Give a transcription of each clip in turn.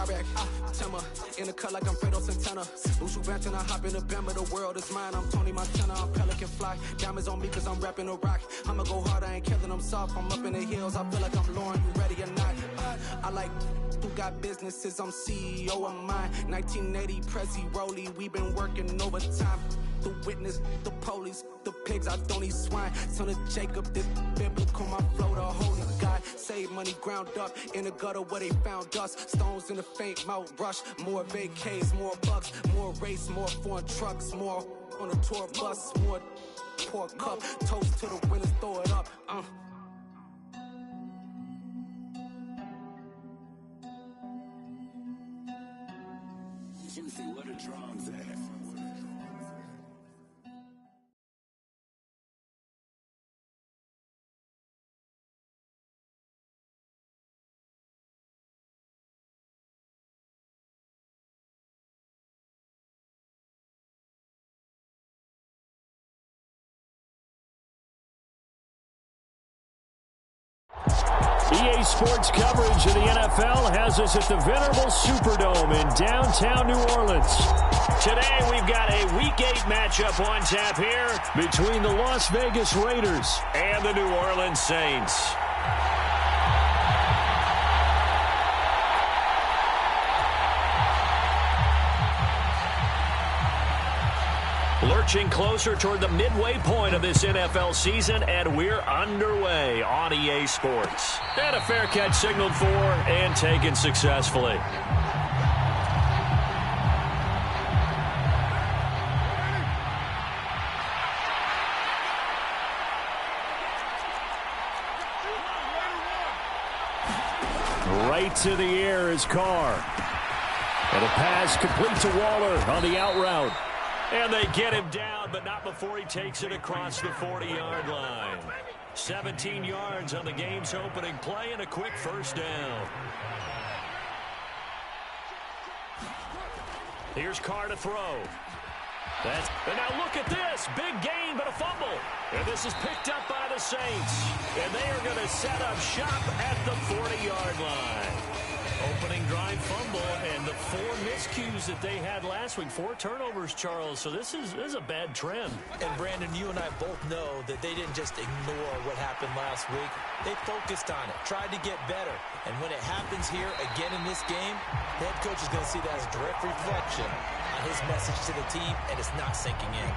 Chirac, Timmer, in the cut like I'm Fredo Santana. Ushu Banton, I hop in the Bama, the world is mine. I'm Tony Montana, I'm Pelican Fly. Diamonds on me cause I'm rapping a rock. I'ma go hard, I ain't killing them soft. I'm up in the hills, I feel like I'm Lauren, you ready or not? I like who got businesses, I'm CEO of mine. 1980 Prezi Rolly, we been working overtime. The witness, the police, the pigs, I don't eat swine. Son of Jacob, this biblical, my flow, the holy God. Save money ground up in the gutter where they found us. Stones in the faint mouth rush. More vacays, more bucks, more race, more foreign trucks, more on a tour bus, more pour cup. Toast to the winners, throw it up. Juicy, what a drums at? EA Sports coverage of the NFL has us at the venerable Superdome in downtown New Orleans. Today we've got a Week 8 matchup on tap here between the Las Vegas Raiders and the New Orleans Saints. Lurching closer toward the midway point of this NFL season, and we're underway on EA Sports. And a fair catch signaled for and taken successfully. Right to the air is Carr. And a pass complete to Waller on the out route. And they get him down, but not before he takes it across the 40-yard line. 17 yards on the game's opening play and a quick first down. Here's Carr to throw. And now look at this. Big gain, but a fumble. And this is picked up by the Saints. And they are going to set up shop at the 40-yard line. Opening drive fumble, and the 4 miscues that they had last week. 4 turnovers, Charles. So this is a bad trend. And, Brandon, you and I both know that they didn't just ignore what happened last week. They focused on it, tried to get better. And when it happens here again in this game, the head coach is going to see that as a direct reflection on his message to the team, and it's not sinking in.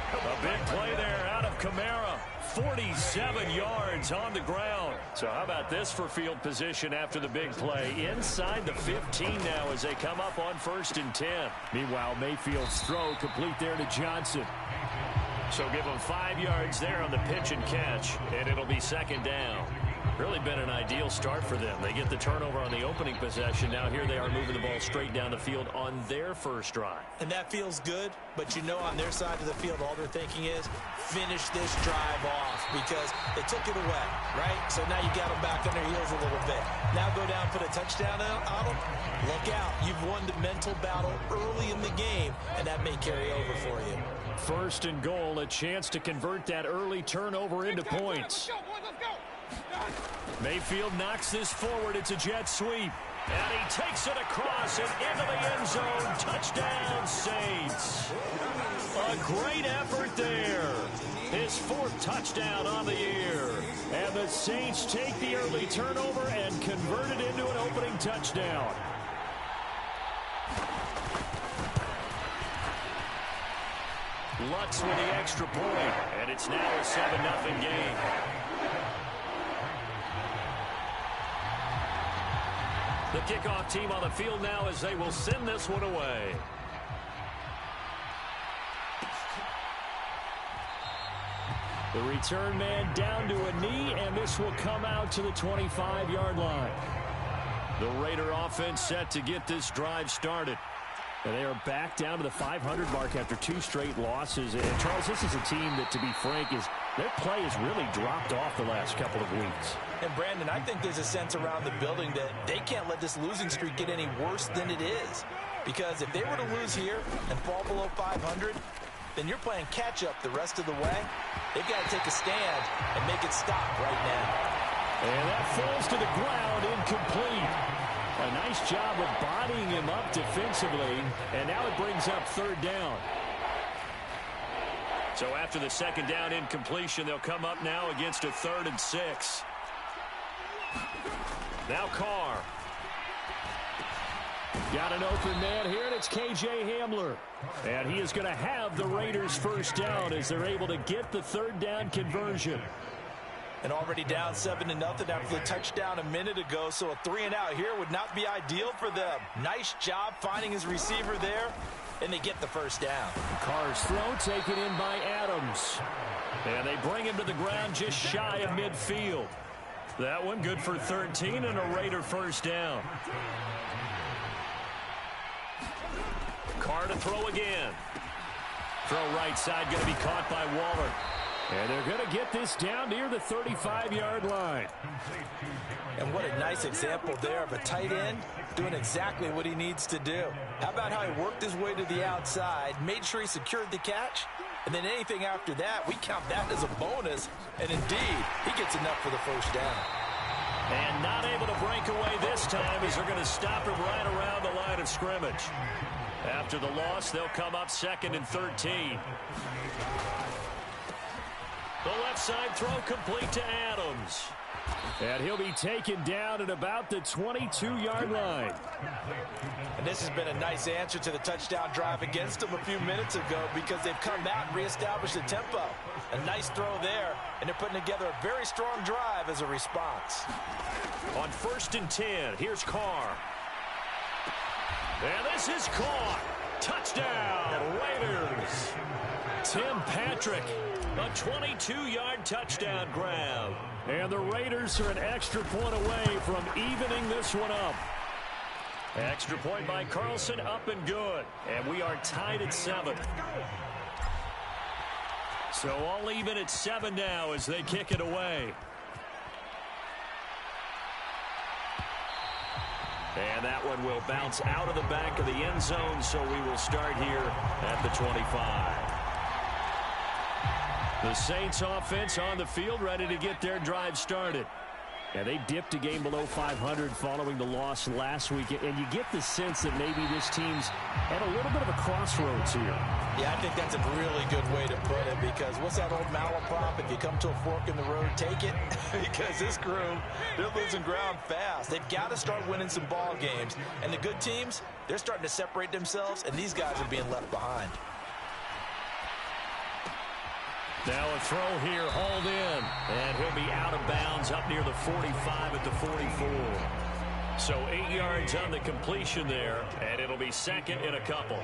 A big play there out of Kamara. 47 yards on the ground. So how about this for field position after the big play? Inside the 15 now as they come up on 1st and 10. Meanwhile, Mayfield's throw complete there to Johnson. So give them 5 yards there on the pitch and catch, and it'll be 2nd down. Really been an ideal start for them. They get the turnover on the opening possession. Now here they are moving the ball straight down the field on their first drive. And that feels good, but you know on their side of the field all they're thinking is finish this drive off because they took it away, right? So now you got them back on their heels a little bit. Now go down, put a touchdown on them. Look out. You've won the mental battle early in the game, and that may carry over for you. 1st and goal, a chance to convert that early turnover into points. Mayfield knocks this forward. It's a jet sweep. And he takes it across and into the end zone. Touchdown, Saints. A great effort there. His 4th touchdown on the year. And the Saints take the early turnover and convert it into an opening touchdown. Lutz with the extra point. And it's now a 7-0 game. The kickoff team on the field now as they will send this one away. The return man down to a knee, and this will come out to the 25-yard line. The Raider offense set to get this drive started. And they are back down to the 500 mark after 2 straight losses. And, Charles, this is a team that, to be frank, their play has really dropped off the last couple of weeks. And, Brandon, I think there's a sense around the building that they can't let this losing streak get any worse than it is. Because if they were to lose here and fall below 500, then you're playing catch-up the rest of the way. They've got to take a stand and make it stop right now. And that falls to the ground incomplete. A nice job of bodying him up defensively, and now it brings up third down. So after the second down incompletion, they'll come up now against a 3rd and 6. Now Carr. Got an open man here, and it's K.J. Hamler. And he is going to have the Raiders first down as they're able to get the third down conversion. And already down 7-0 after the touchdown a minute ago, so a 3-and-out here would not be ideal for them. Nice job finding his receiver there, and they get the first down. Carr's throw taken in by Adams. And they bring him to the ground just shy of midfield. That one good for 13 and a Raider first down. Carr to throw again. Throw right side going to be caught by Waller. And they're going to get this down near the 35-yard line. And what a nice example there of a tight end doing exactly what he needs to do. How about how he worked his way to the outside, made sure he secured the catch, and then anything after that, we count that as a bonus. And indeed, he gets enough for the first down. And not able to break away this time as they're going to stop him right around the line of scrimmage. After the loss, they'll come up 2nd and 13. The left side throw complete to Adams. And he'll be taken down at about the 22-yard line. And this has been a nice answer to the touchdown drive against them a few minutes ago because they've come out and reestablished the tempo. A nice throw there, and they're putting together a very strong drive as a response. On 1st and 10, here's Carr. And this is caught. Touchdown, Raiders. Tim Patrick, a 22-yard touchdown grab. And the Raiders are an extra point away from evening this one up. Extra point by Carlson, up and good. And we are tied at 7. So all even at 7 now as they kick it away. And that one will bounce out of the back of the end zone, so we will start here at the 25. The Saints offense on the field, ready to get their drive started. And they dipped a game below 500 following the loss last week. And you get the sense that maybe this team's at a little bit of a crossroads here. Yeah, I think that's a really good way to put it because what's that old malaprop? If you come to a fork in the road, take it. Because this crew, they're losing ground fast. They've got to start winning some ball games. And the good teams, they're starting to separate themselves, and these guys are being left behind. Now a throw here, hauled in, and he'll be out of bounds up near the 45 at the 44. So 8 yards on the completion there, and it'll be 2nd and a couple.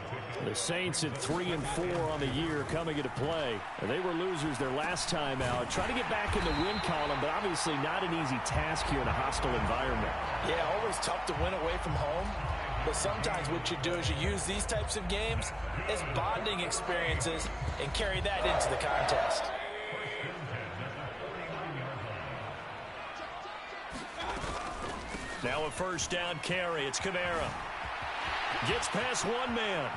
The Saints at 3 and 4 on the year coming into play. And they were losers their last time out. Trying to get back in the win column, but obviously not an easy task here in a hostile environment. Yeah, always tough to win away from home. But sometimes what you do is you use these types of games as bonding experiences and carry that into the contest. Now a first down carry. It's Kamara. Gets past one man.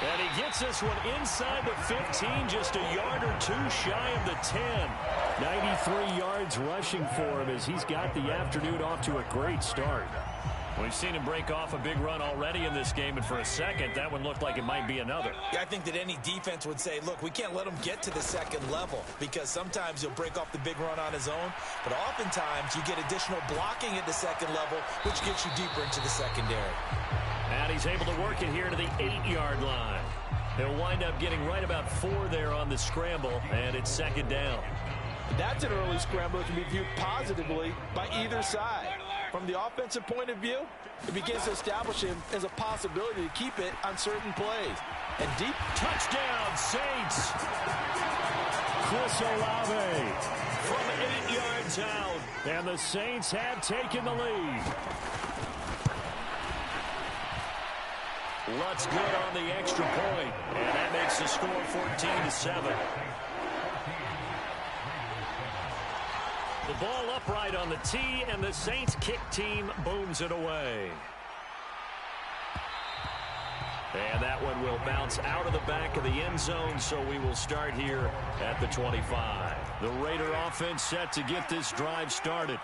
And he gets this one inside the 15, just a yard or two shy of the 10. 93 yards rushing for him as he's got the afternoon off to a great start. We've seen him break off a big run already in this game, and for a second, that one looked like it might be another. Yeah, I think that any defense would say, look, we can't let him get to the second level because sometimes he'll break off the big run on his own, but oftentimes you get additional blocking at the second level, which gets you deeper into the secondary. And he's able to work it here to the 8-yard line. He'll wind up getting right about 4 there on the scramble, and it's 2nd down. That's an early scramble that can be viewed positively by either side. From the offensive point of view, it begins to establish him as a possibility to keep it on certain plays. And deep touchdown, Saints. Chris Olave from 8 yards out, and the Saints have taken the lead. Lutz good on the extra point, and that makes the score 14-7. The ball upright on the tee, and the Saints kick team booms it away. And that one will bounce out of the back of the end zone, so we will start here at the 25. The Raider offense set to get this drive started.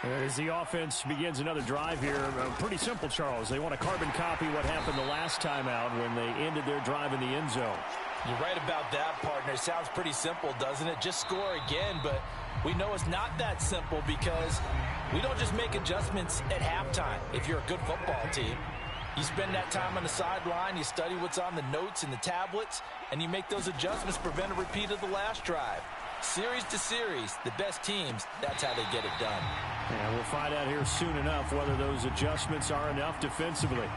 As the offense begins another drive here, pretty simple, Charles. They want to carbon copy what happened the last time out when they ended their drive in the end zone. You're right about that, partner. It sounds pretty simple, doesn't it? Just score again, but we know it's not that simple because we don't just make adjustments at halftime if you're a good football team. You spend that time on the sideline, you study what's on the notes and the tablets, and you make those adjustments to prevent a repeat of the last drive. Series to series, the best teams, that's how they get it done. And we'll find out here soon enough whether those adjustments are enough defensively.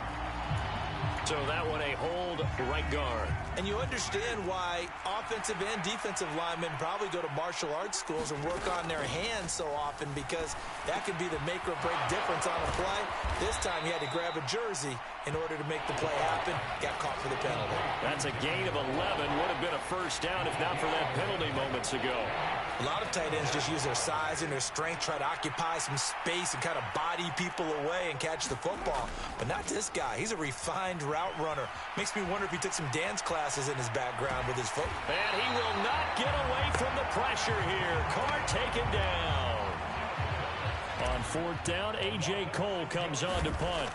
So that one a hold right guard. And you understand why offensive and defensive linemen probably go to martial arts schools and work on their hands so often, because that could be the make or break difference on a play. This time he had to grab a jersey in order to make the play happen. Got caught for the penalty. That's a gain of 11. Would have been a first down if not for that penalty moments ago. A lot of tight ends just use their size and their strength, try to occupy some space and kind of body people away and catch the football. But not this guy. He's a refined route runner. Makes me wonder if he took some dance classes in his background with his foot. And he will not get away from the pressure here. Carr taken down. On fourth down, A.J. Cole comes on to punt.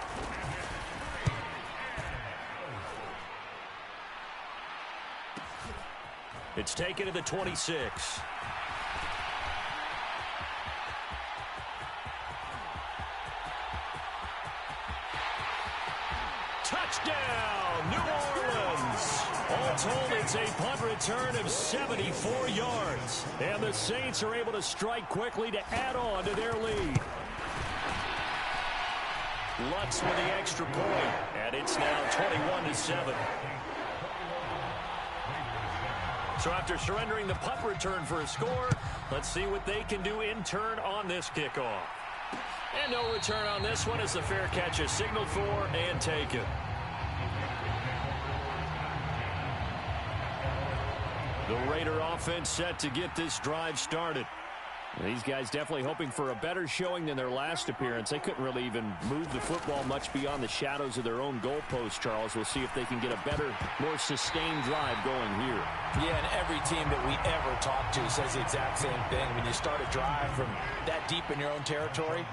It's taken to the 26. Touchdown, New Orleans. All told, it's a punt return of 74 yards. And the Saints are able to strike quickly to add on to their lead. Lutz with the extra point, and it's now 21-7. So after surrendering the punt return for a score, let's see what they can do in turn on this kickoff. And no return on this one as the fair catch is signaled for and taken. The Raider offense set to get this drive started. These guys definitely hoping for a better showing than their last appearance. They couldn't really even move the football much beyond the shadows of their own goalpost, Charles. We'll see if they can get a better, more sustained drive going here. Yeah, and every team that we ever talk to says the exact same thing. When you start a drive from that deep in your own territory,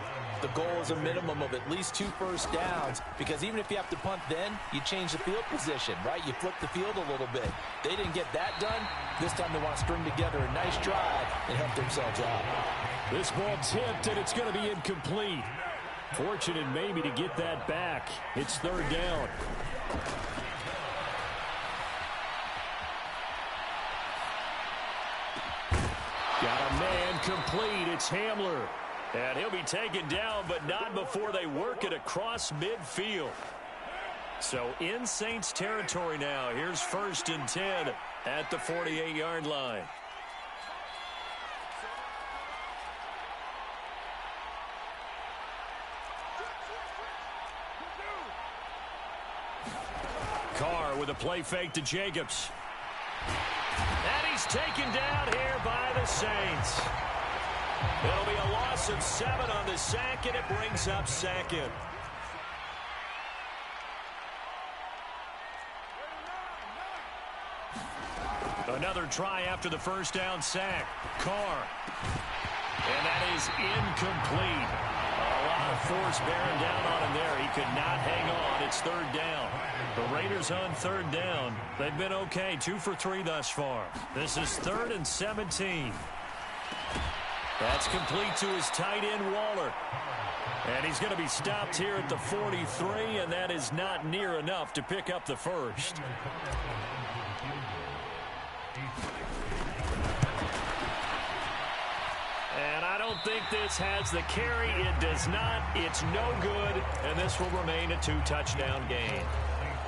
the goal is a minimum of at least 2 first downs, because even if you have to punt then, you change the field position, right? You flip the field a little bit. They didn't get that done. This time they want to string together a nice drive and help themselves out. This ball tipped, and it's going to be incomplete. Fortunate maybe to get that back. It's third down. Got a man complete. It's Hamler. And he'll be taken down, but not before they work it across midfield. So in Saints territory now. Here's 1st and 10 at the 48-yard line. Carr with a play fake to Jacobs. And he's taken down here by the Saints. It'll be a loss of 7 on the sack, and it brings up 2nd. Another try after the first down sack. Carr. And that is incomplete. A lot of force bearing down on him there. He could not hang on. It's third down. The Raiders on third down. They've been okay. 2 for 3 thus far. This is 3rd and 17. That's complete to his tight end, Waller. And he's going to be stopped here at the 43, and that is not near enough to pick up the first. And I don't think this has the carry. It does not. It's no good, and this will remain a 2-touchdown game.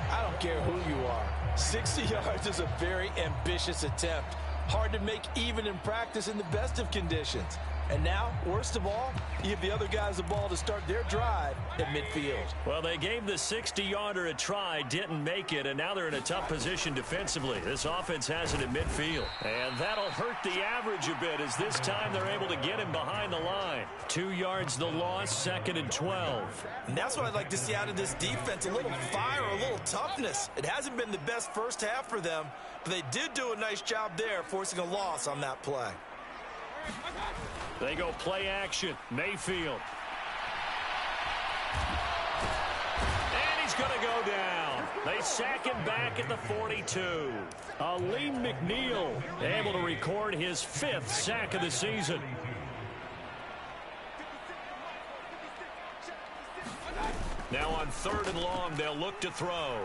I don't care who you are. 60 yards is a very ambitious attempt. Hard to make even in practice in the best of conditions. And now, worst of all, you give the other guys the ball to start their drive at midfield. Well, they gave the 60-yarder a try, didn't make it, and now they're in a tough position defensively. This offense has it at midfield. And that'll hurt the average a bit, as this time they're able to get him behind the line. 2 yards the loss, 2nd and 12. And that's what I'd like to see out of this defense, a little fire, a little toughness. It hasn't been the best first half for them, but they did do a nice job there, forcing a loss on that play. They go play action. Mayfield. And he's going to go down. They sack him back at the 42. Aleem McNeil able to record his 5th sack of the season. Now on 3rd and long, they'll look to throw.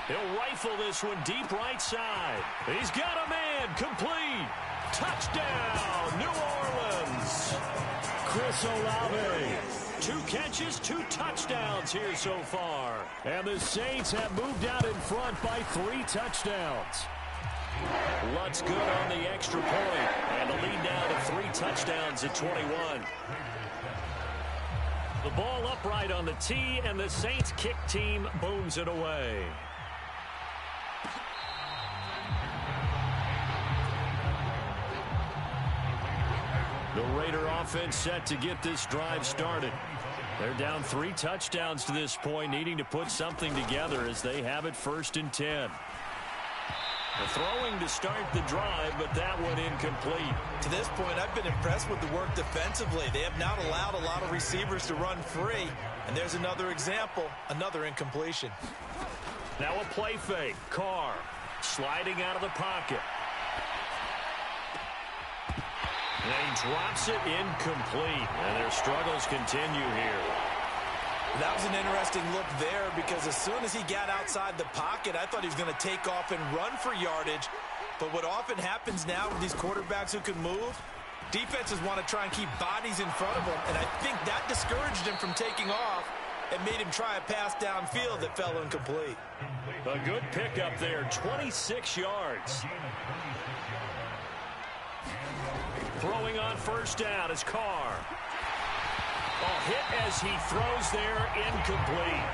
He'll rifle this one deep right side. He's got a man. Complete. Touchdown, New Orleans. Chris Olave. 2 catches, 2 touchdowns here so far. And the Saints have moved out in front by 3 touchdowns. Lutz good on the extra point. And the lead now to 3 touchdowns at 21. The ball upright on the tee, and the Saints kick team booms it away. The Raider offense set to get this drive started. They're down 3 touchdowns to this point, needing to put something together as they have it 1st and 10. The throwing to start the drive, but that one incomplete. To this point, I've been impressed with the work defensively. They have not allowed a lot of receivers to run free. And there's another example, another incompletion. Now a play fake. Carr sliding out of the pocket. And he drops it incomplete. And their struggles continue here. That was an interesting look there because as soon as he got outside the pocket, I thought he was going to take off and run for yardage. But what often happens now with these quarterbacks who can move, defenses want to try and keep bodies in front of them. And I think that discouraged him from taking off and made him try a pass downfield that fell incomplete. A good pickup there, 26 yards. Throwing on 1st down is Carr. Hit as he throws there, incomplete.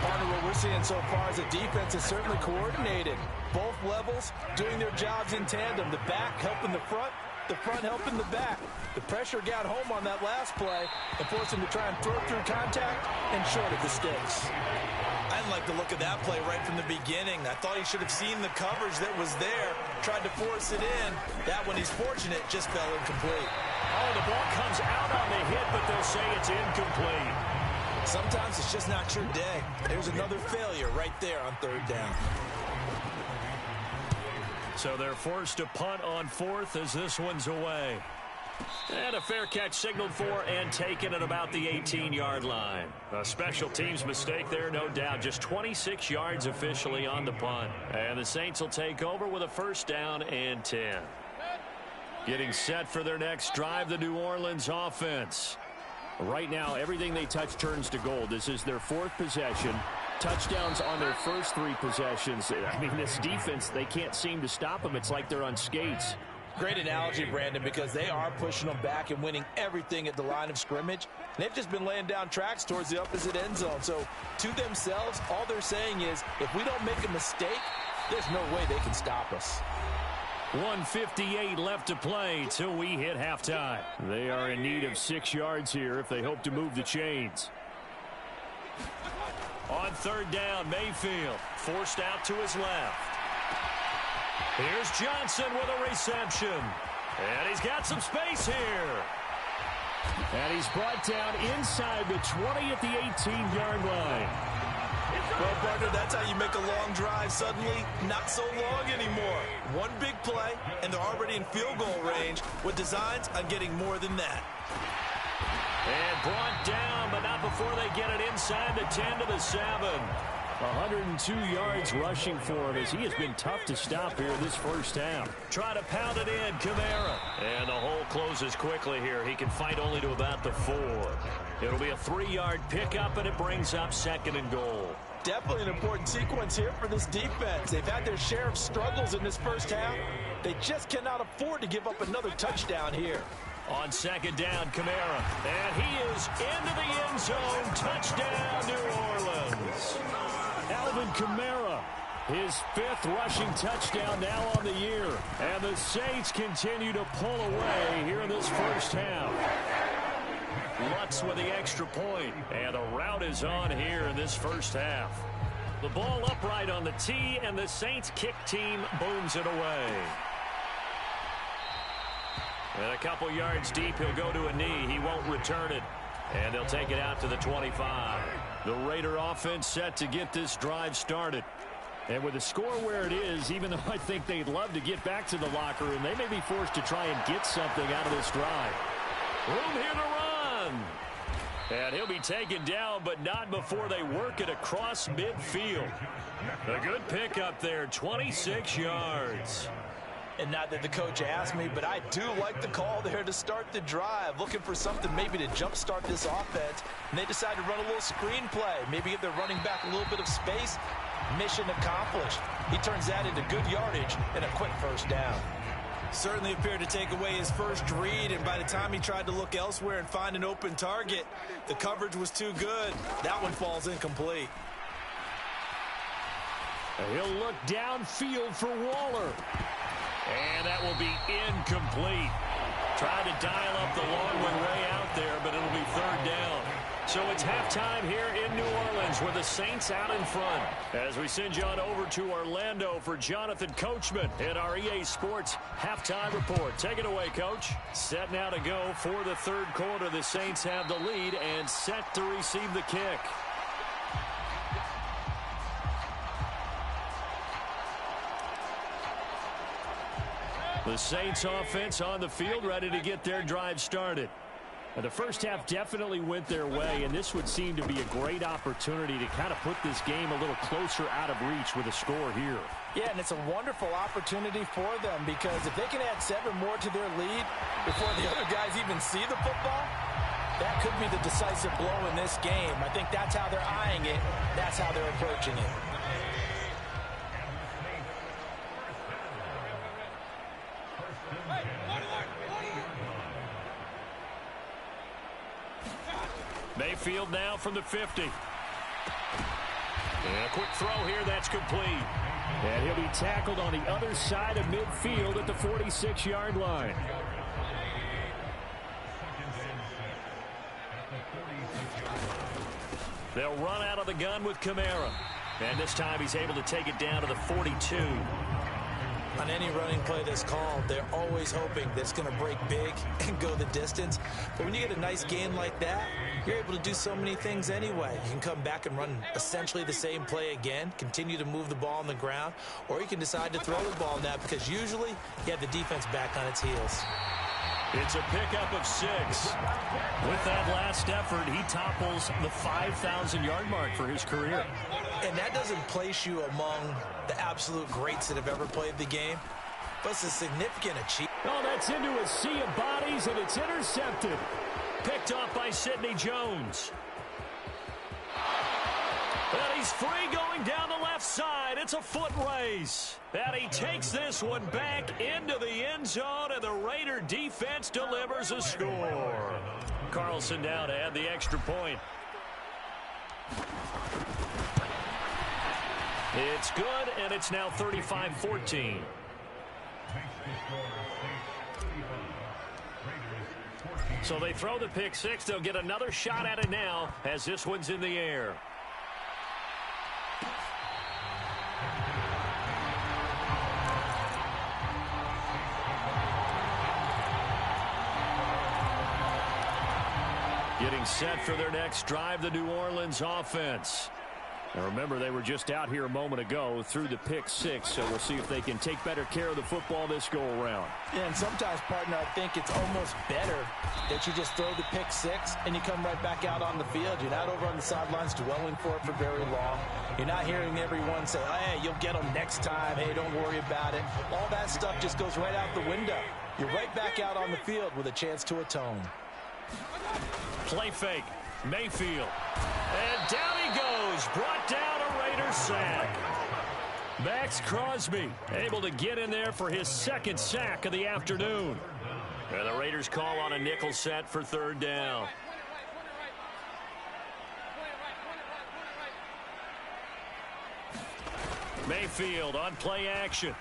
Partner, what we're seeing so far is the defense is certainly coordinated. Both levels doing their jobs in tandem. The back helping the front helping the back. The pressure got home on that last play and forced him to try and throw through contact and shorted the sticks. I didn't like the look of that play right from the beginning. I thought he should have seen the coverage that was there, tried to force it in. That one, he's fortunate, just fell incomplete. Oh, the ball comes out on the hit, but they'll say it's incomplete. Sometimes it's just not your day. There's another failure right there on 3rd down. So they're forced to punt on 4th as this one's away. And a fair catch signaled for and taken at about the 18-yard line. A special teams mistake there, no doubt. Just 26 yards officially on the punt. And the Saints will take over with a 1st down and 10. Getting set for their next drive, the New Orleans offense. Right now, everything they touch turns to gold. This is their 4th possession. Touchdowns on their first 3 possessions. I mean, this defense, they can't seem to stop them. It's like they're on skates. Great analogy, Brandon, because they are pushing them back and winning everything at the line of scrimmage. They've just been laying down tracks towards the opposite end zone. So to themselves, all they're saying is, if we don't make a mistake, there's no way they can stop us. 1:58 left to play till we hit halftime. They are in need of 6 yards here if they hope to move the chains. On 3rd down, Mayfield forced out to his left. Here's Johnson with a reception. And he's got some space here. And he's brought down inside the 20 at the 18-yard line. Well, partner, that's how you make a long drive suddenly not so long anymore. One big play, and they're already in field goal range with designs on getting more than that. And brought down, but not before they get it inside the 10 to the 7. 102 yards rushing for him as he has been tough to stop here this first half. Try to pound it in, Kamara. And the hole closes quickly here. He can fight only to about the 4. It'll be a 3-yard pickup, and it brings up 2nd and goal. Definitely an important sequence here for this defense. They've had their share of struggles in this first half. They just cannot afford to give up another touchdown here. On 2nd down, Kamara. And he is into the end zone. Touchdown, New Orleans. Alvin Kamara, his 5th rushing touchdown now on the year. And the Saints continue to pull away here in this first half. Lutz with the extra point. And the route is on here in this first half. The ball upright on the tee, and the Saints kick team booms it away. And a couple yards deep, he'll go to a knee. He won't return it. And they'll take it out to the 25. The Raider offense set to get this drive started. And with the score where it is, even though I think they'd love to get back to the locker room, they may be forced to try and get something out of this drive. Room here to run. And he'll be taken down, but not before they work it across midfield. A good pickup there, 26 yards. And not that the coach asked me, but I do like the call there to start the drive. Looking for something maybe to jumpstart this offense. And they decide to run a little screen play. Maybe give their running back a little bit of space. Mission accomplished. He turns that into good yardage and a quick first down. Certainly appeared to take away his first read, and by the time he tried to look elsewhere and find an open target, the coverage was too good. That one falls incomplete. He'll look downfield for Waller. And that will be incomplete. Tried to dial up the long one way out there, but it'll be third down. So it's halftime here in New Orleans with the Saints out in front. As we send you on over to Orlando for Jonathan Coachman in our EA Sports halftime report. Take it away, Coach. Set now to go for the third quarter. The Saints have the lead and set to receive the kick. The Saints offense on the field, ready to get their drive started. The first half definitely went their way, and this would seem to be a great opportunity to kind of put this game a little closer out of reach with a score here. Yeah, and it's a wonderful opportunity for them, because if they can add 7 more to their lead before the other guys even see the football, that could be the decisive blow in this game. I think that's how they're eyeing it. That's how they're approaching it. Mayfield now from the 50. And a quick throw here, that's complete. And he'll be tackled on the other side of midfield at the 46-yard line. They'll run out of the gun with Kamara. And this time he's able to take it down to the 42. On any running play that's called, they're always hoping that it's going to break big and go the distance. But when you get a nice gain like that, you're able to do so many things anyway. You can come back and run essentially the same play again, continue to move the ball on the ground, or you can decide to throw the ball now, because usually you have the defense back on its heels. It's a pickup of 6. With that last effort, he topples the 5,000-yard mark for his career. And that doesn't place you among the absolute greats that have ever played the game, but it's a significant achievement. Oh, that's into a sea of bodies, and it's intercepted. Picked off by Sidney Jones. And he's free going down the left side. It's a foot race. And he takes this one back into the end zone, and the Raider defense delivers a score. Carlson down to add the extra point. It's good, and it's now 35-14. So they throw the pick 6. They'll get another shot at it now as this one's in the air. Getting set for their next drive, the New Orleans offense. And remember, they were just out here a moment ago through the pick 6, so we'll see if they can take better care of the football this go-around. Yeah, and sometimes, partner, I think it's almost better that you just throw the pick 6 and you come right back out on the field. You're not over on the sidelines dwelling for it for very long. You're not hearing everyone say, hey, you'll get them next time. Hey, don't worry about it. All that stuff just goes right out the window. You're right back out on the field with a chance to atone. Play fake. Mayfield. And down he goes. Brought down a Raider sack. Max Crosby able to get in there for his second sack of the afternoon. And the Raiders call on a nickel set for third down. Mayfield on play action.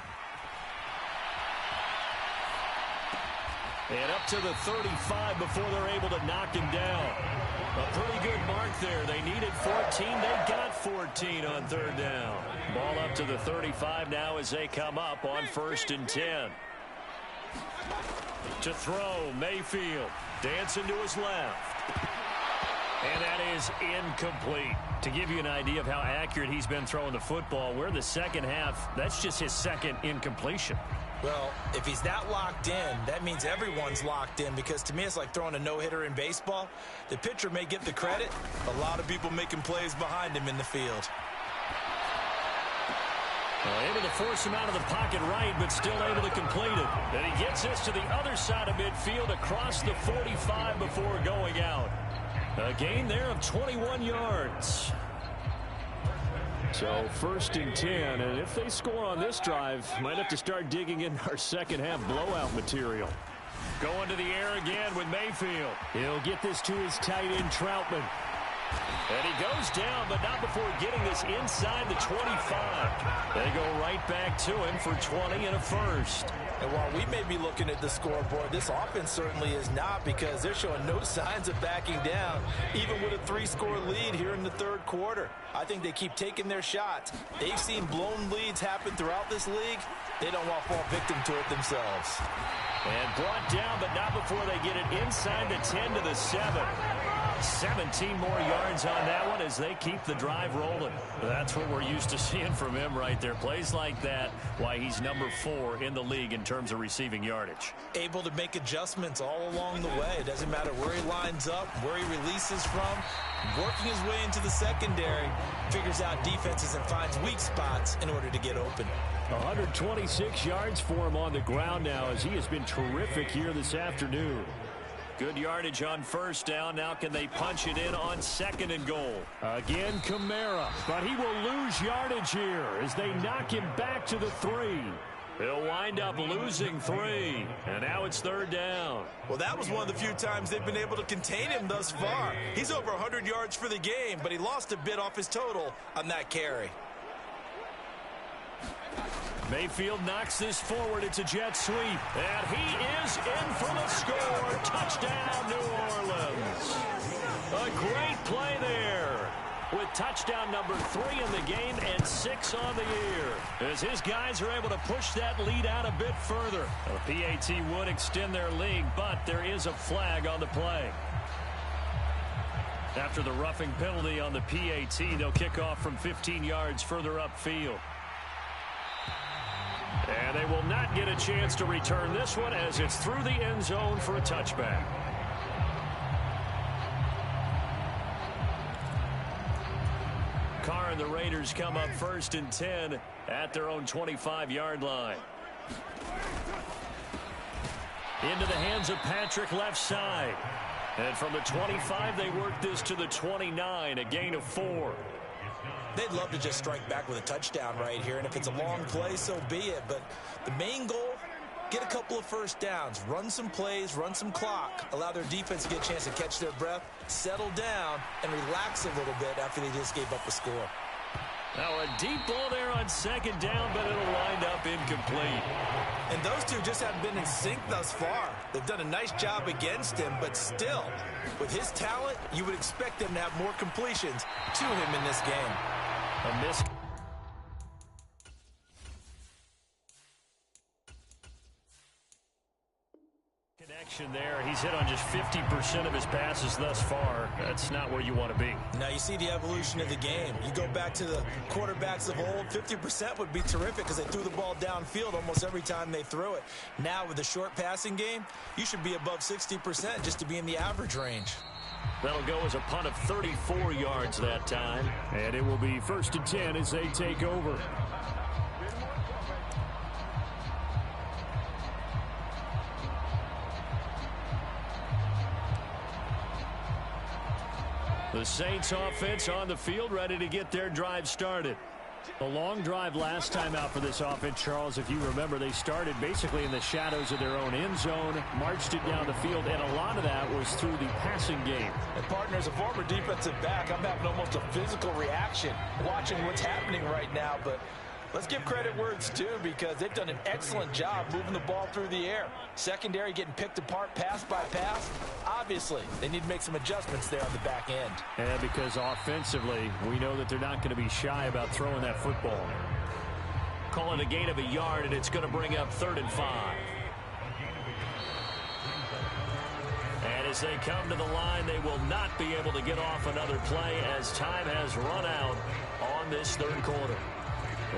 And up to the 35 before they're able to knock him down. A pretty good mark there. They needed 14. They got 14 on third down. Ball up to the 35 now as they come up on 1st and 10. To throw, Mayfield. Dancing to his left. And that is incomplete. To give you an idea of how accurate he's been throwing the football, we're in the second half. That's just his second incompletion. Well, if he's that locked in, that means everyone's locked in, because to me it's like throwing a no-hitter in baseball. The pitcher may get the credit. A lot of people making plays behind him in the field. Able to force him out of the pocket right, but still able to complete it. And he gets this to the other side of midfield across the 45 before going out. A gain there of 21 yards. So 1st and 10, and if they score on this drive, might have to start digging in our second half blowout material. Going to the air again with Mayfield. He'll get this to his tight end, Troutman. And he goes down, but not before getting this inside the 25. They go right back to him for 20 and a first. And while we may be looking at the scoreboard, this offense certainly is not, because they're showing no signs of backing down, even with a 3-score lead here in the third quarter. I think they keep taking their shots. They've seen blown leads happen throughout this league. They don't want to fall victim to it themselves. And brought down, but not before they get it inside the 10 to the 7. 17 more yards on that one as they keep the drive rolling. That's what we're used to seeing from him right there. Plays like that, why he's number 4 in the league in terms of receiving yardage. Able to make adjustments all along the way. It doesn't matter where he lines up, where he releases from. Working his way into the secondary, figures out defenses and finds weak spots in order to get open. 126 yards for him on the ground now, as he has been terrific here this afternoon. Good yardage on first down. Now can they punch it in on 2nd and goal? Again, Kamara. But he will lose yardage here as they knock him back to the 3. He'll wind up losing 3. And now it's 3rd down. Well, that was one of the few times they've been able to contain him thus far. He's over 100 yards for the game, but he lost a bit off his total on that carry. Mayfield knocks this forward. It's a jet sweep. And he is in for the score. Touchdown, New Orleans. A great play there, with touchdown number 3 in the game and 6 on the year, as his guys are able to push that lead out a bit further. The PAT would extend their lead, but there is a flag on the play. After the roughing penalty on the PAT, they'll kick off from 15 yards further upfield. And they will not get a chance to return this one, as it's through the end zone for a touchback. Carr and the Raiders come up 1st and 10 at their own 25-yard line. Into the hands of Patrick, left side. And from the 25, they work this to the 29, a gain of 4. They'd love to just strike back with a touchdown right here, and if it's a long play, so be it. But the main goal, get a couple of first downs, run some plays, run some clock, allow their defense to get a chance to catch their breath, settle down, and relax a little bit after they just gave up a score. Now a deep ball there on 2nd down, but it'll wind up incomplete. And those two just haven't been in sync thus far. They've done a nice job against him, but still, with his talent, you would expect them to have more completions to him in this game. A miss. Connection there. He's hit on just 50% of his passes thus far. That's not where you want to be. Now you see the evolution of the game. You go back to the quarterbacks of old, 50% would be terrific because they threw the ball downfield almost every time they threw it. Now with the short passing game, you should be above 60% just to be in the average range. That'll go as a punt of 34 yards that time. And it will be 1st and 10 as they take over. The Saints offense on the field, ready to get their drive started. A long drive last time out for this offense, Charles. If you remember, they started basically in the shadows of their own end zone, marched it down the field, and a lot of that was through the passing game. And partner, as a former defensive back, I'm having almost a physical reaction watching what's happening right now. But let's give credit where it's due, because they've done an excellent job moving the ball through the air. Secondary getting picked apart pass by pass. Obviously, they need to make some adjustments there on the back end. And because offensively, we know that they're not going to be shy about throwing that football. Calling a gain of a yard, and it's going to bring up 3rd and 5. as they come to the line. They will not be able to get off another play as time has run out on this third quarter.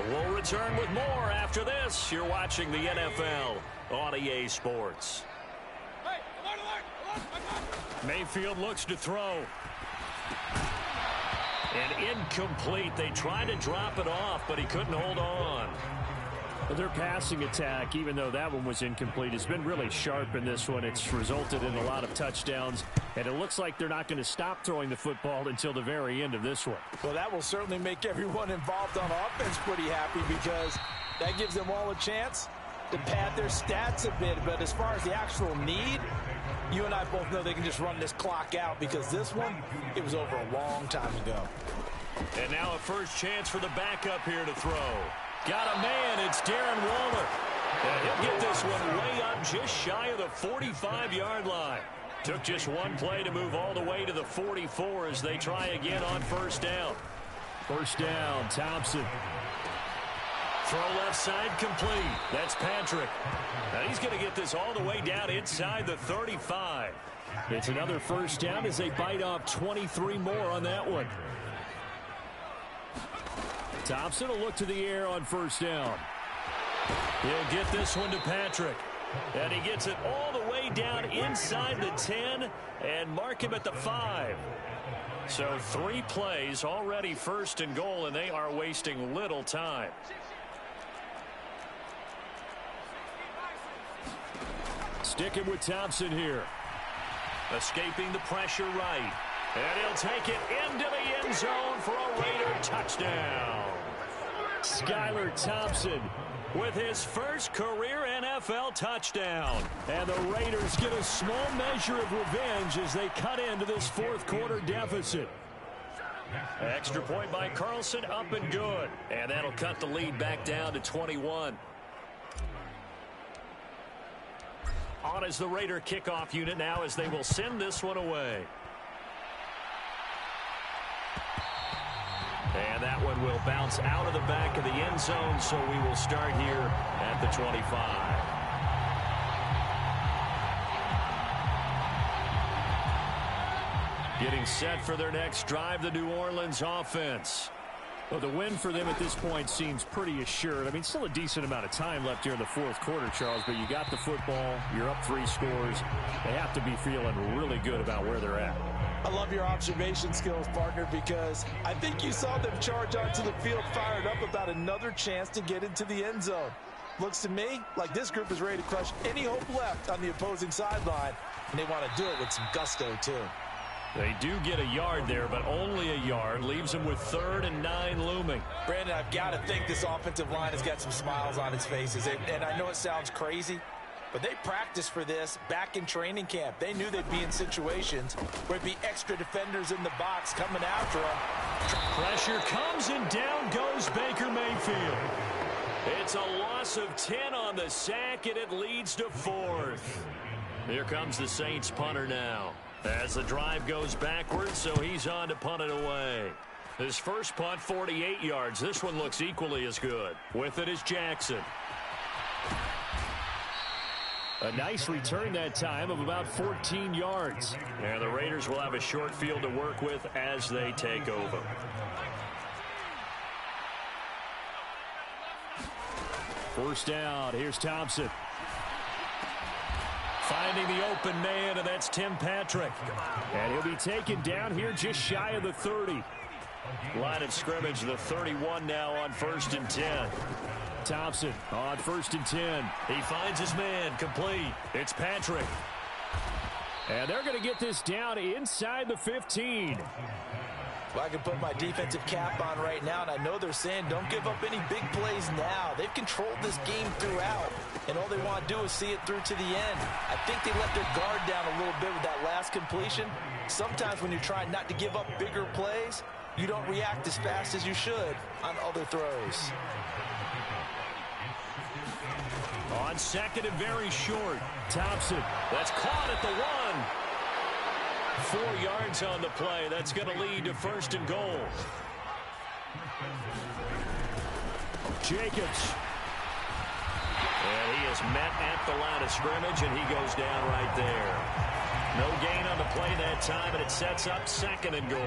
We'll return with more after this. You're watching the NFL on EA Sports. Mayfield looks to throw. And incomplete. They tried to drop it off, but he couldn't hold on. Their passing attack, even though that one was incomplete, has been really sharp in this one. It's resulted in a lot of touchdowns, and it looks like they're not going to stop throwing the football until the very end of this one. Well, that will certainly make everyone involved on offense pretty happy, because that gives them all a chance to pad their stats a bit. But as far as the actual need, you and I both know they can just run this clock out, because this one, it was over a long time ago. And now a first chance for the backup here to throw. Got a man. It's Darren Waller. And he'll get this one way up just shy of the 45-yard line. Took just one play to move all the way to the 44 as they try again on first down. First down, Thompson. Throw left side complete. That's Patrick. Now he's going to get this all the way down inside the 35. It's another first down as they bite off 23 more on that one. Thompson will look to the air on first down. He'll get this one to Patrick. And he gets it all the way down inside the 10 and mark him at the 5. So 3 plays already first and goal, and they are wasting little time. Sticking with Thompson here. Escaping the pressure right. And he'll take it into the end zone for a Raider touchdown. Skylar Thompson with his first career NFL touchdown. And the Raiders get a small measure of revenge as they cut into this fourth quarter deficit. Extra point by Carlson, up and good. And that'll cut the lead back down to 21. On is the Raider kickoff unit now as they will send this one away. And that one will bounce out of the back of the end zone, so we will start here at the 25. Getting set for their next drive, the New Orleans offense. Well, the win for them at this point seems pretty assured. I mean, still a decent amount of time left here in the fourth quarter, Charles, but you got the football, you're up 3 scores. They have to be feeling really good about where they're at. I love your observation skills, partner, because I think you saw them charge onto the field fired up about another chance to get into the end zone. Looks to me like this group is ready to crush any hope left on the opposing sideline, and they want to do it with some gusto, too. They do get a yard there, but only a yard. Leaves them with 3rd and 9 looming. Brandon, I've got to think this offensive line has got some smiles on its faces. And I know it sounds crazy, but they practiced for this back in training camp. They knew they'd be in situations where there'd be extra defenders in the box coming after them. Pressure comes, and down goes Baker Mayfield. It's a loss of 10 on the sack, and it leads to 4th. Here comes the Saints punter now. As the drive goes backwards, so he's on to punt it away. His first punt, 48 yards. This one looks equally as good. With it is Jackson. A nice return that time of about 14 yards. And the Raiders will have a short field to work with as they take over. First down. Here's Thompson. Finding the open man, and that's Tim Patrick. And he'll be taken down here just shy of the 30. Line of scrimmage, the 31 now on 1st and 10. Thompson on 1st and 10. He finds his man, complete. It's Patrick. And they're going to get this down inside the 15. Well, I can put my defensive cap on right now, and I know they're saying don't give up any big plays now. They've controlled this game throughout, and all they want to do is see it through to the end. I think they let their guard down a little bit with that last completion. Sometimes when you're trying not to give up bigger plays, you don't react as fast as you should on other throws. On 2nd and very short. Thompson. That's caught at the 1. 4 yards on the play. That's going to lead to 1st and goal. Jacobs. And he is met at the line of scrimmage, and he goes down right there. No gain on the play that time, and it sets up 2nd and goal.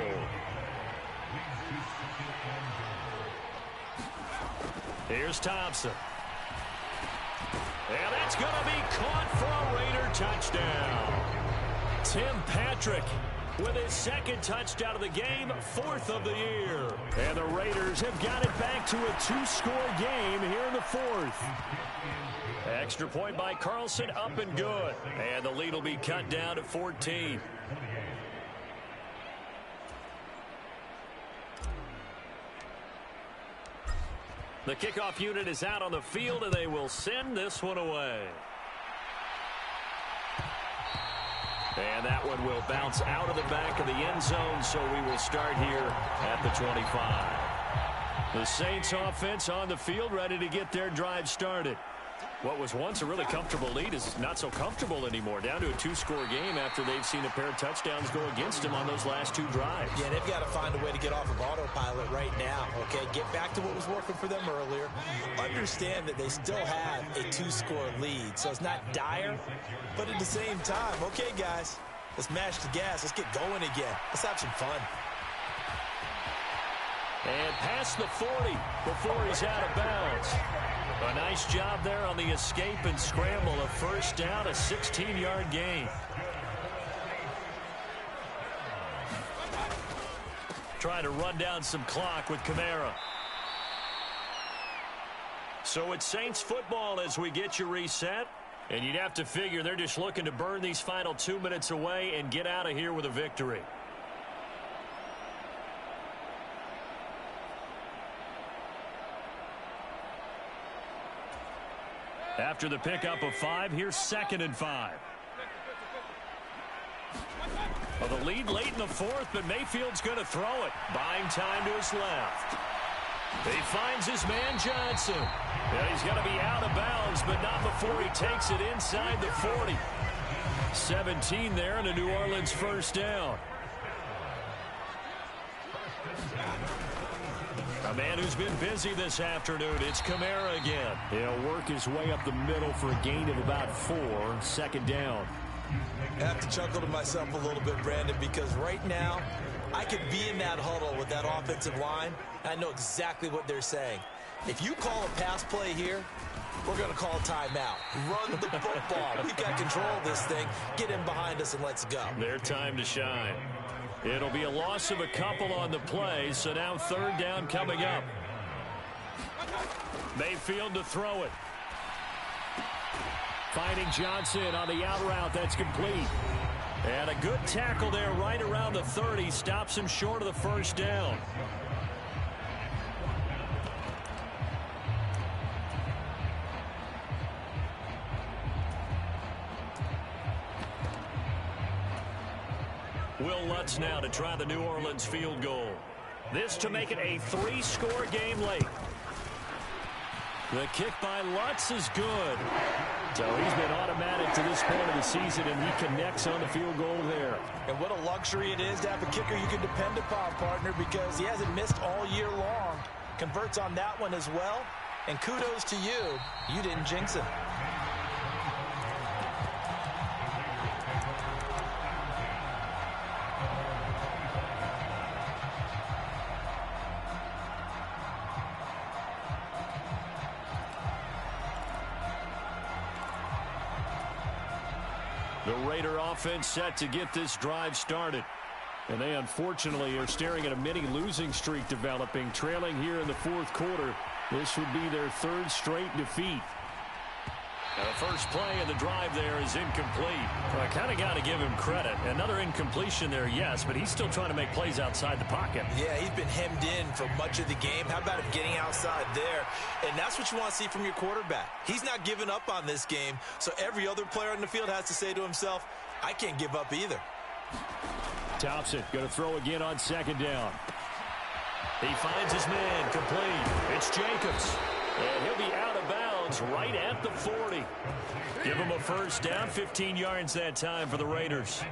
Here's Thompson. And that's going to be caught for a Raider touchdown. Tim Patrick with his 2nd touchdown of the game, 4th of the year. And the Raiders have got it back to a 2-score game here in the 4th. Extra point by Carlson, up and good. And the lead will be cut down to 14. The kickoff unit is out on the field, and they will send this one away. And that one will bounce out of the back of the end zone, so we will start here at the 25. The Saints offense on the field, ready to get their drive started. What was once a really comfortable lead is not so comfortable anymore. Down to a 2-score game after they've seen a pair of touchdowns go against them on those last 2 drives. Yeah, they've got to find a way to get off of autopilot right now, okay? Get back to what was working for them earlier. Understand that they still have a 2-score lead, so it's not dire. But at the same time, okay, guys, let's mash the gas. Let's get going again. Let's have some fun. And past the 40 before he's out of bounds. A nice job there on the escape and scramble. A 1st down, a 16-yard gain. Trying to run down some clock with Kamara. So it's Saints football as we get you reset. And you'd have to figure they're just looking to burn these final 2 minutes away and get out of here with a victory. After the pickup of 5, here's 2nd and 5. Well, the lead late in the 4th, but Mayfield's going to throw it. Buying time to his left. He finds his man Johnson. Yeah, he's going to be out of bounds, but not before he takes it inside the 40. 17 there and a New Orleans 1st down. A man who's been busy this afternoon. It's Kamara again. He'll work his way up the middle for a gain of about 4. 2nd down. I have to chuckle to myself a little bit, Brandon, because right now I could be in that huddle with that offensive line. I know exactly what they're saying. If you call a pass play here, we're going to call a timeout. Run the football. We've got control of this thing. Get in behind us and let's go. Their time to shine. It'll be a loss of a couple on the play, so now 3rd down coming up. Mayfield to throw it. Finding Johnson on the out route. That's complete. And a good tackle there right around the 30. Stops him short of the 1st down. Will Lutz now to try the New Orleans field goal. This to make it a 3-score game late. The kick by Lutz is good. So he's been automatic to this point of the season, and he connects on the field goal there. And what a luxury it is to have a kicker you can depend upon, partner, because he hasn't missed all year long. Converts on that one as well. And kudos to you. You didn't jinx him. The Raider offense set to get this drive started. And they unfortunately are staring at a mini losing streak developing, trailing here in the 4th quarter. This would be their 3rd straight defeat. Now the first play of the drive there is incomplete. Well, I kind of got to give him credit. Another incompletion there, yes, but he's still trying to make plays outside the pocket. Yeah, he's been hemmed in for much of the game. How about him getting outside there? And that's what you want to see from your quarterback. He's not giving up on this game, so every other player on the field has to say to himself, I can't give up either. Thompson going to throw again on 2nd down. He finds his man complete. It's Jacobs. And he'll be out of bounds right at the 40. Give him a 1st down, 15 yards that time for the Raiders.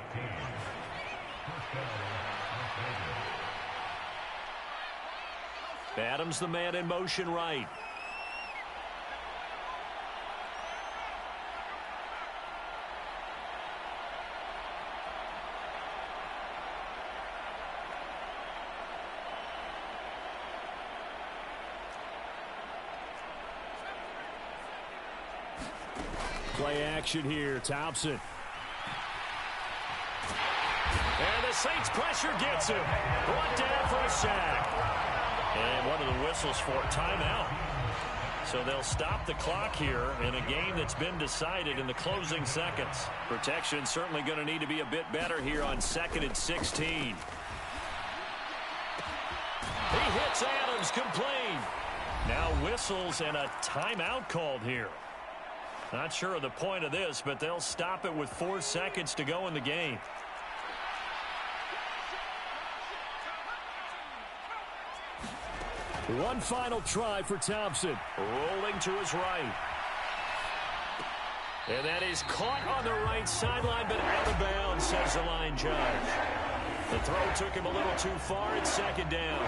Adams the man in motion right. Play action here. Thompson. And the Saints pressure gets him. Brought down for a sack. And one of the whistles for timeout. So they'll stop the clock here in a game that's been decided in the closing seconds. Protection certainly going to need to be a bit better here on 2nd and 16. He hits Adams, complete. Now whistles and a timeout called here. Not sure of the point of this, but they'll stop it with 4 seconds to go in the game. One final try for Thompson. Rolling to his right. And that is caught on the right sideline, but out of bounds, says the line judge. The throw took him a little too far. It's 2nd down.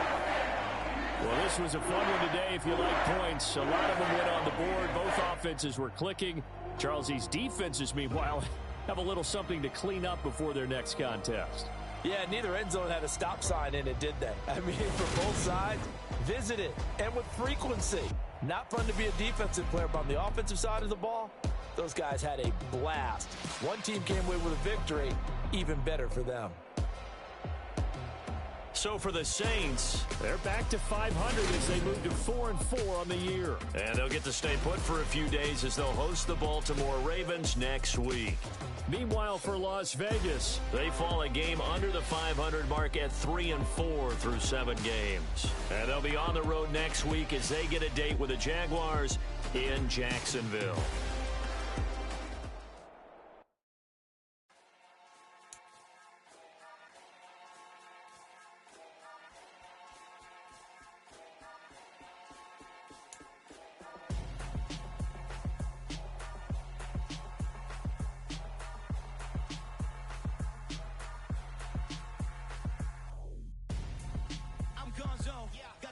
Well, this was a fun one today if you like points. A lot of them went on the board. Both offenses were clicking. Charles, these defenses, meanwhile, have a little something to clean up before their next contest. Yeah, neither end zone had a stop sign in it, did they? I mean, for both sides, visit it, and with frequency. Not fun to be a defensive player, but on the offensive side of the ball, those guys had a blast. One team came away with a victory, even better for them. So for the Saints, they're back to 500 as they move to 4-4 on the year. And they'll get to stay put for a few days as they'll host the Baltimore Ravens next week. Meanwhile, for Las Vegas, they fall a game under the 500 mark at 3-4 through 7 games. And they'll be on the road next week as they get a date with the Jaguars in Jacksonville.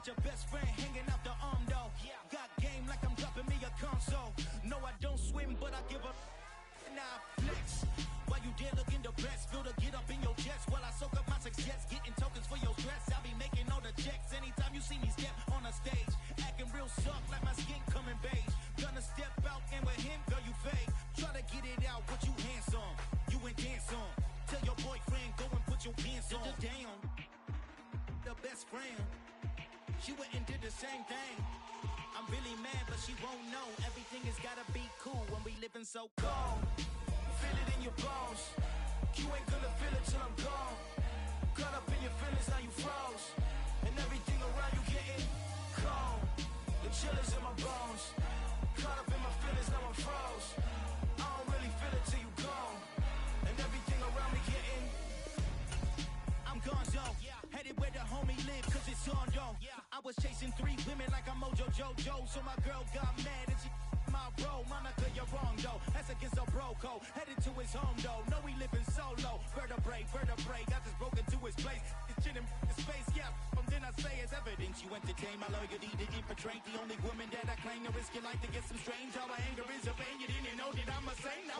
Got your best friend hanging out the arm though. Got game like I'm dropping me a console. No, I don't swim, but I give up. Now I flex. While you there looking the best, feel to get up in your chest while I soak up my success, getting tokens for your stress. I'll be making all the checks anytime you see me step on a stage, acting real soft like my skin coming beige. Gonna step out and with him, girl, you fake. Try to get it out, what you handsome, you ain't dance on. Tell your boyfriend go and put your pants on. Down, the best friend. She went and did the same thing. I'm really mad, but she won't know. Everything has gotta be cool when we living so cold. Feel it in your bones. You ain't gonna feel it till I'm gone. Caught up in your feelings, now you froze. And everything around you getting cold. The chill is in my bones. Caught up in my feelings, now I'm froze. I don't really feel it till you gone. And everything around me getting I'm gone, though. Headed where the homie live, cause it's on, yo. I was chasing 3 women like I'm Mojo Jojo. So my girl got mad and she my bro. Monica, you're wrong, though. That's against a bro code. Headed to his home, though. No, he living solo. Vertebrae. Got just broken to his place. It's chilling in space, yeah. From then I say it's evidence. You entertain my loyalty to infiltrate. The only woman that I claim to risk your life to get some strange. All my anger is a pain. You didn't know that I'm a saint.